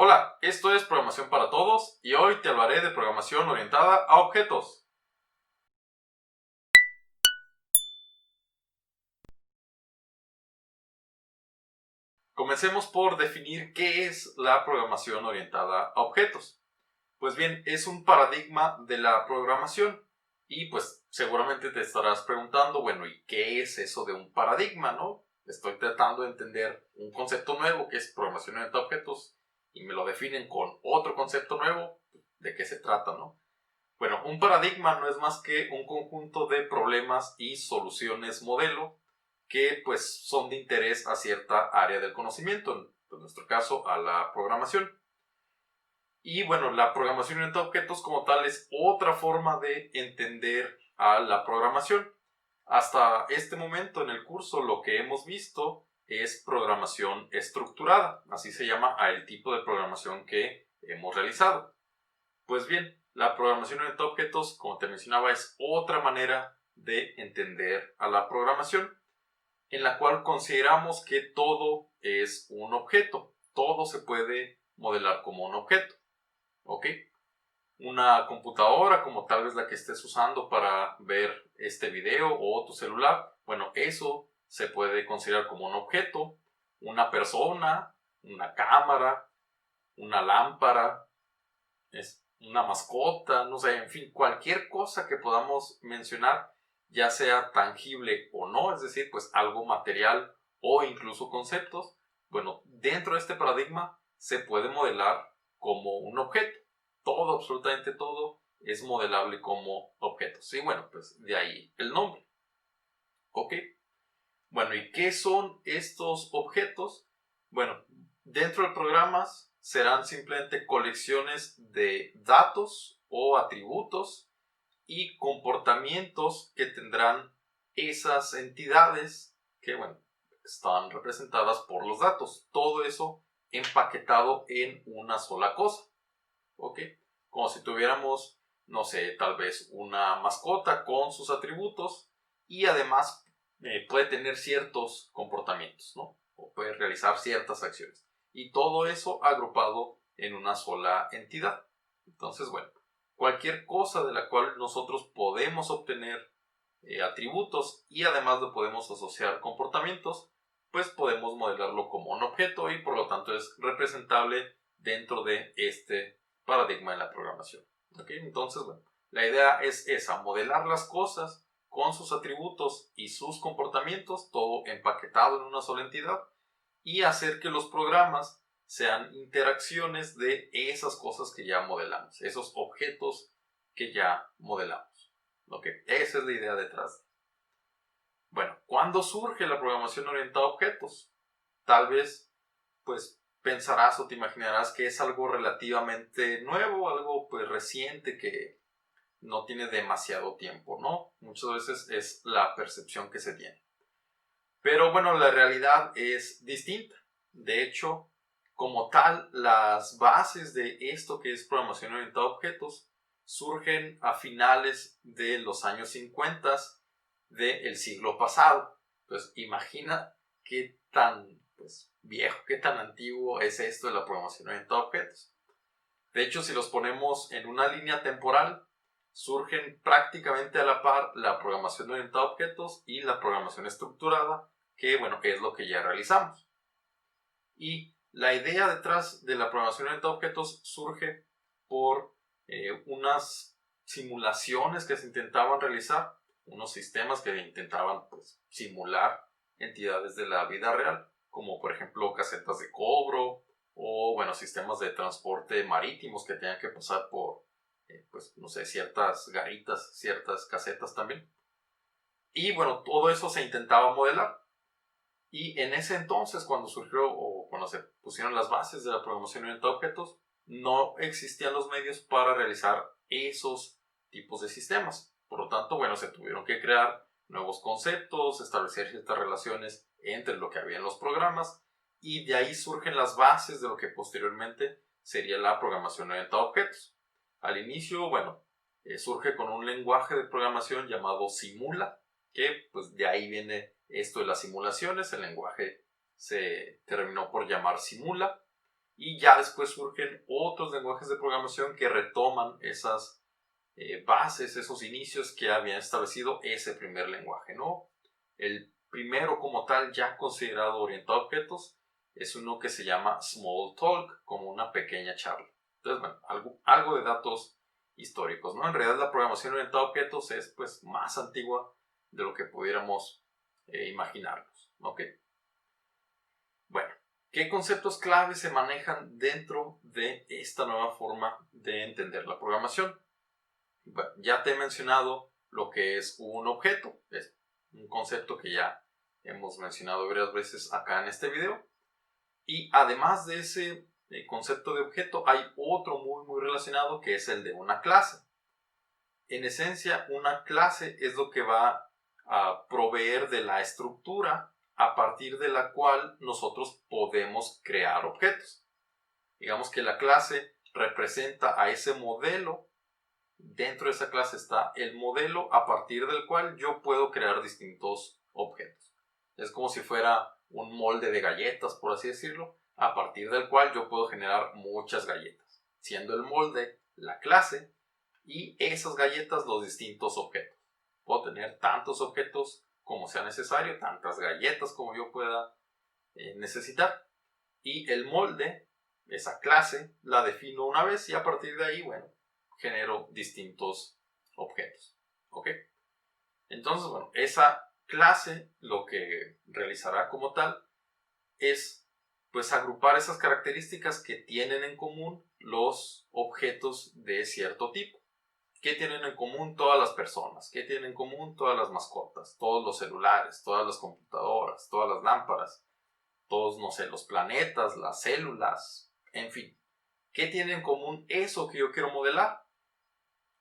Hola, esto es Programación para Todos y hoy te hablaré de programación orientada a objetos. Comencemos por definir qué es la programación orientada a objetos. Pues bien, es un paradigma de la programación y pues seguramente te estarás preguntando, bueno, ¿y qué es eso de un paradigma, no? Estoy tratando de entender un concepto nuevo que es programación orientada a objetos y me lo definen con otro concepto nuevo, ¿de qué se trata, no? Bueno, un paradigma no es más que un conjunto de problemas y soluciones modelo que pues son de interés a cierta área del conocimiento, en nuestro caso a la programación. Y bueno, la programación orientada a objetos como tal es otra forma de entender a la programación. Hasta este momento en el curso lo que hemos visto es programación estructurada, así se llama al tipo de programación que hemos realizado. Pues bien, la programación orientada a objetos, como te mencionaba, es otra manera de entender a la programación, en la cual consideramos que todo es un objeto. Todo se puede modelar como un objeto. ¿Ok? Una computadora, como tal vez la que estés usando para ver este video, o tu celular, bueno, eso se puede considerar como un objeto. Una persona, una cámara, una lámpara, es una mascota, no sé, en fin, cualquier cosa que podamos mencionar, ya sea tangible o no, es decir, pues algo material o incluso conceptos, bueno, dentro de este paradigma se puede modelar como un objeto. Todo, absolutamente todo, es modelable como objetos. Y bueno, pues de ahí el nombre. ¿Ok? Bueno, ¿y qué son estos objetos? Bueno, dentro de programas serán simplemente colecciones de datos o atributos y comportamientos que tendrán esas entidades que, bueno, están representadas por los datos. Todo eso empaquetado en una sola cosa. ¿Ok? Como si tuviéramos, no sé, tal vez una mascota con sus atributos y además puede tener ciertos comportamientos, ¿no? O puede realizar ciertas acciones. Y todo eso agrupado en una sola entidad. Entonces, bueno, cualquier cosa de la cual nosotros podemos obtener atributos y además le podemos asociar comportamientos, pues podemos modelarlo como un objeto y por lo tanto es representable dentro de este paradigma de la programación. ¿Okay? Entonces, bueno, la idea es esa, modelar las cosas con sus atributos y sus comportamientos, todo empaquetado en una sola entidad, y hacer que los programas sean interacciones de esas cosas que ya modelamos, esos objetos que ya modelamos. ¿Okay? Esa es la idea detrás. Bueno, ¿cuándo surge la programación orientada a objetos? Tal vez, pues, pensarás o te imaginarás que es algo relativamente nuevo, algo pues reciente que no tiene demasiado tiempo, ¿no? Muchas veces es la percepción que se tiene. Pero bueno, la realidad es distinta. De hecho, como tal, las bases de esto que es programación orientada a objetos surgen a finales de los años 50 del siglo pasado. Entonces, imagina qué tan viejo, qué tan antiguo es esto de la programación orientada a objetos. De hecho, si los ponemos en una línea temporal, surgen prácticamente a la par la programación orientada a objetos y la programación estructurada, que bueno, es lo que ya realizamos. Y la idea detrás de la programación orientada a objetos surge por unas simulaciones que se intentaban realizar, unos sistemas que intentaban pues, simular entidades de la vida real, como por ejemplo casetas de cobro o bueno, sistemas de transporte marítimos que tenían que pasar por pues no sé, ciertas garitas, ciertas casetas también. Y bueno, todo eso se intentaba modelar. Y en ese entonces, cuando surgió o cuando se pusieron las bases de la programación orientada a objetos, no existían los medios para realizar esos tipos de sistemas. Por lo tanto, bueno, se tuvieron que crear nuevos conceptos, establecer ciertas relaciones entre lo que había en los programas y de ahí surgen las bases de lo que posteriormente sería la programación orientada a objetos. Al inicio, bueno, surge con un lenguaje de programación llamado Simula, que pues de ahí viene esto de las simulaciones. El lenguaje se terminó por llamar Simula Y ya después surgen otros lenguajes de programación que retoman esas bases, esos inicios que había establecido ese primer lenguaje, ¿no? El primero como tal ya considerado orientado a objetos es uno que se llama Smalltalk, como una pequeña charla. Entonces, bueno, algo de datos históricos, ¿no? En realidad la programación orientada a objetos es pues más antigua de lo que pudiéramos imaginarnos, ¿ok? Bueno, ¿qué conceptos claves se manejan dentro de esta nueva forma de entender la programación? Bueno, ya te he mencionado lo que es un objeto, es un concepto que ya hemos mencionado varias veces acá en este video. Y además de ese concepto de objeto, hay otro muy relacionado que es el de una clase. En esencia, una clase es lo que va a proveer de la estructura a partir de la cual nosotros podemos crear objetos. Digamos que la clase representa a ese modelo. Dentro de esa clase está el modelo a partir del cual yo puedo crear distintos objetos. Es como si fuera un molde de galletas, por así decirlo, a partir del cual yo puedo generar muchas galletas, siendo el molde la clase y esas galletas los distintos objetos. Puedo tener tantos objetos como sea necesario, tantas galletas como yo pueda necesitar. Y el molde, esa clase, la defino una vez y a partir de ahí, bueno, genero distintos objetos. ¿Ok? Entonces, bueno, esa clase lo que realizará como tal es pues agrupar esas características que tienen en común los objetos de cierto tipo. ¿Qué tienen en común todas las personas? ¿Qué tienen en común todas las mascotas? Todos los celulares, todas las computadoras, todas las lámparas, todos, no sé, los planetas, las células, en fin. ¿Qué tiene en común eso que yo quiero modelar?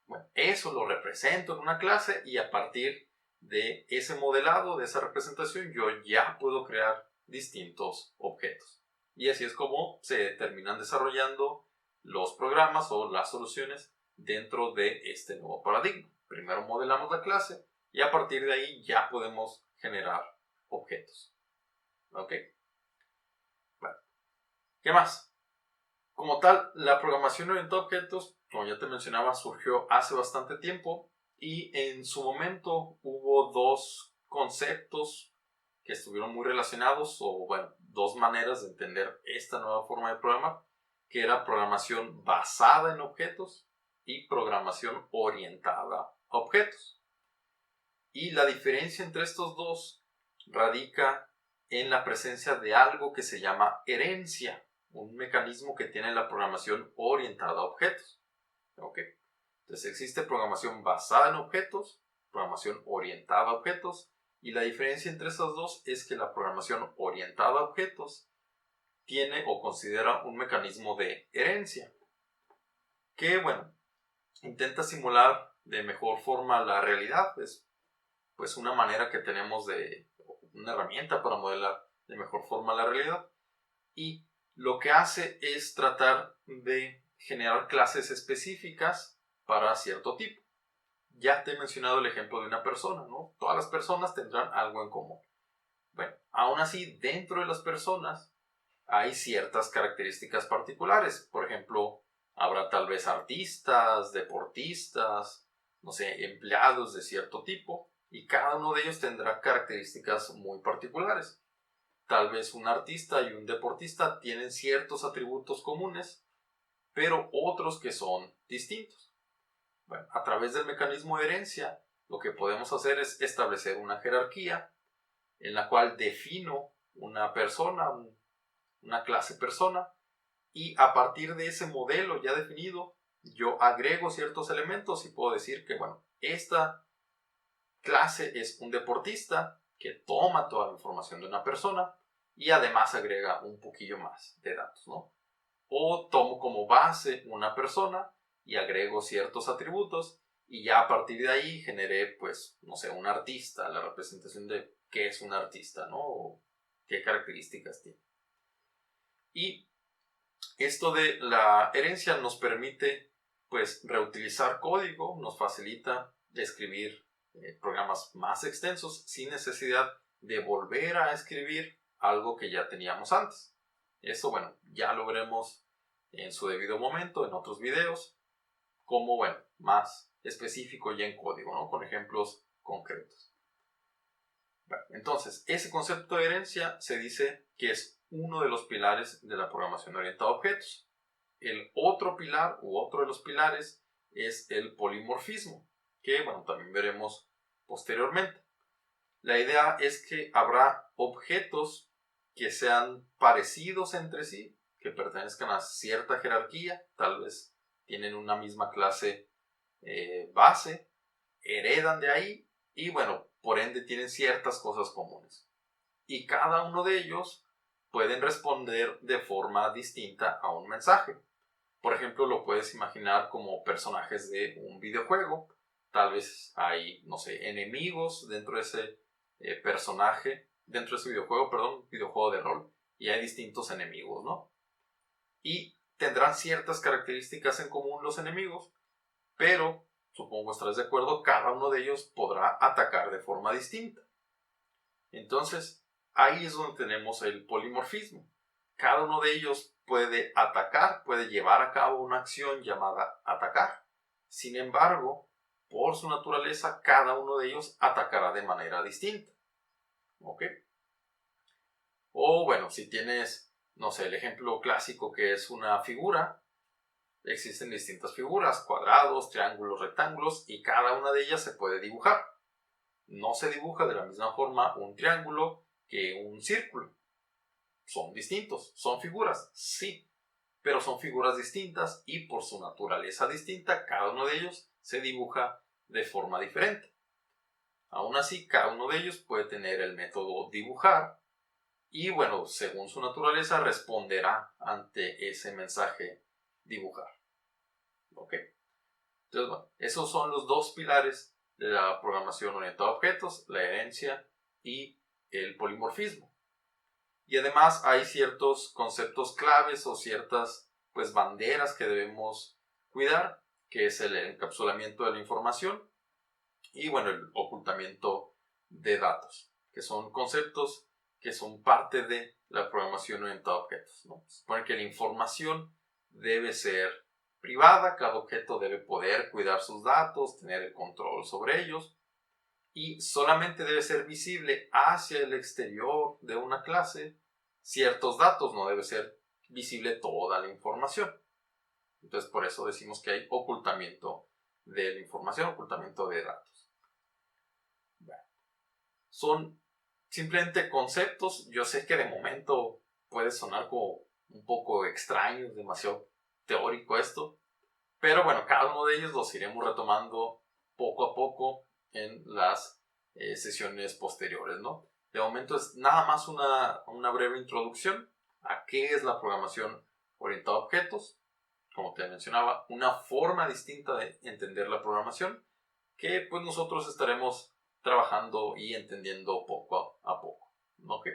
Bueno, eso lo represento en una clase y a partir de ese modelado, de esa representación, yo ya puedo crear distintos objetos. Y así es como se terminan desarrollando los programas o las soluciones dentro de este nuevo paradigma. Primero modelamos la clase y a partir de ahí ya podemos generar objetos. ¿Ok? Bueno, ¿qué más? Como tal, la programación orientada a objetos, como ya te mencionaba, surgió hace bastante tiempo y en su momento hubo dos conceptos que estuvieron muy relacionados, o bueno, dos maneras de entender esta nueva forma de programar, que era programación basada en objetos y programación orientada a objetos. Y la diferencia entre estos dos radica en la presencia de algo que se llama herencia, un mecanismo que tiene la programación orientada a objetos. ¿Ok? Entonces existe programación basada en objetos, programación orientada a objetos, y la diferencia entre esas dos es que la programación orientada a objetos tiene o considera un mecanismo de herencia, que bueno, intenta simular de mejor forma la realidad. Es pues una manera que tenemos de, una herramienta para modelar de mejor forma la realidad, y lo que hace es tratar de generar clases específicas para cierto tipo. Ya te he mencionado el ejemplo de una persona, ¿no? Todas las personas tendrán algo en común. Bueno, aún así, dentro de las personas hay ciertas características particulares. Por ejemplo, habrá tal vez artistas, deportistas, no sé, empleados de cierto tipo, y cada uno de ellos tendrá características muy particulares. Tal vez un artista y un deportista tienen ciertos atributos comunes, pero otros que son distintos. Bueno, a través del mecanismo de herencia, lo que podemos hacer es establecer una jerarquía en la cual defino una persona, una clase persona, y a partir de ese modelo ya definido, yo agrego ciertos elementos y puedo decir que, bueno, esta clase es un deportista que toma toda la información de una persona y además agrega un poquillo más de datos, ¿no? O tomo como base una persona y agrego ciertos atributos y ya a partir de ahí generé, pues, no sé, un artista, la representación de qué es un artista, ¿no? O qué características tiene. Y esto de la herencia nos permite, pues, reutilizar código, nos facilita escribir programas más extensos sin necesidad de volver a escribir algo que ya teníamos antes. Eso, bueno, ya lo veremos en su debido momento, en otros videos, como, bueno, más específico ya en código, ¿no? Con ejemplos concretos. Bueno, entonces, ese concepto de herencia se dice que es uno de los pilares de la programación orientada a objetos. El otro pilar u otro de los pilares es el polimorfismo, que, bueno, también veremos posteriormente. La idea es que habrá objetos que sean parecidos entre sí, que pertenezcan a cierta jerarquía, tal vez tienen una misma clase base, heredan de ahí y, bueno, por ende tienen ciertas cosas comunes. Y cada uno de ellos pueden responder de forma distinta a un mensaje. Por ejemplo, lo puedes imaginar como personajes de un videojuego. Tal vez hay, no sé, enemigos dentro de ese personaje, dentro de ese videojuego, perdón, videojuego de rol, y hay distintos enemigos, ¿no? Y tendrán ciertas características en común los enemigos, pero, supongo estarás de acuerdo, cada uno de ellos podrá atacar de forma distinta. Entonces, ahí es donde tenemos el polimorfismo. Cada uno de ellos puede atacar, puede llevar a cabo una acción llamada atacar. Sin embargo, por su naturaleza, cada uno de ellos atacará de manera distinta. ¿Ok? O bueno, si tienes, no sé, el ejemplo clásico que es una figura, existen distintas figuras, cuadrados, triángulos, rectángulos, y cada una de ellas se puede dibujar. No se dibuja de la misma forma un triángulo que un círculo. Son distintos, son figuras, sí, pero son figuras distintas y por su naturaleza distinta, cada uno de ellos se dibuja de forma diferente. Aún así, cada uno de ellos puede tener el método dibujar y, bueno, según su naturaleza, responderá ante ese mensaje dibujar. ¿Ok? Entonces, bueno, esos son los dos pilares de la programación orientada a objetos, la herencia y el polimorfismo. Y además hay ciertos conceptos claves o ciertas, pues, banderas que debemos cuidar, que es el encapsulamiento de la información y, bueno, el ocultamiento de datos, que son conceptos que son parte de la programación orientada a objetos, ¿no? Se supone que la información debe ser privada, cada objeto debe poder cuidar sus datos, tener el control sobre ellos y solamente debe ser visible hacia el exterior de una clase ciertos datos, no debe ser visible toda la información. Entonces, por eso decimos que hay ocultamiento de la información, ocultamiento de datos. Bueno, son simplemente conceptos. Yo sé que de momento puede sonar como un poco extraño, demasiado teórico esto, pero bueno, cada uno de ellos los iremos retomando poco a poco en las sesiones posteriores, ¿no? De momento es nada más una breve introducción a qué es la programación orientada a objetos. Como te mencionaba, una forma distinta de entender la programación que pues nosotros estaremos trabajando y entendiendo poco a poco, ¿ok?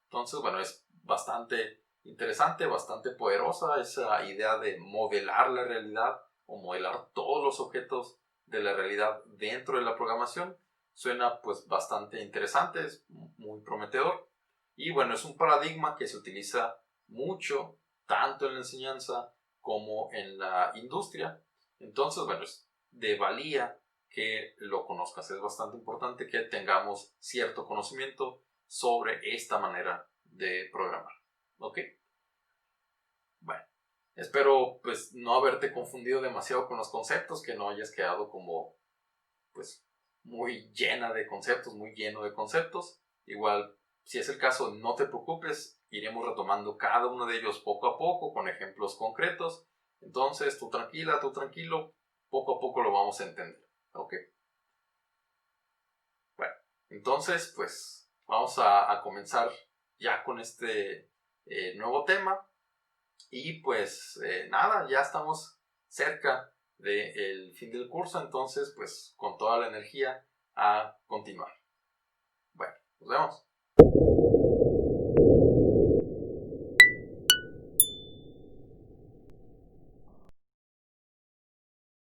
Entonces, bueno, es bastante interesante, bastante poderosa esa idea de modelar la realidad o modelar todos los objetos de la realidad dentro de la programación. Suena pues bastante interesante, es muy prometedor. Y bueno, es un paradigma que se utiliza mucho, tanto en la enseñanza como en la industria. Entonces, bueno, es de valía que lo conozcas. Es bastante importante que tengamos cierto conocimiento sobre esta manera de programar. ¿Ok? Bueno, espero pues no haberte confundido demasiado con los conceptos, que no hayas quedado como pues muy llena de conceptos, muy lleno de conceptos. Igual, si es el caso, no te preocupes, iremos retomando cada uno de ellos poco a poco con ejemplos concretos. Entonces, tú tranquila, tú tranquilo, poco a poco lo vamos a entender. ¿Ok? Bueno, entonces pues vamos a comenzar ya con este nuevo tema y pues nada, ya estamos cerca del fin del curso, entonces pues con toda la energía a continuar. Bueno, nos vemos.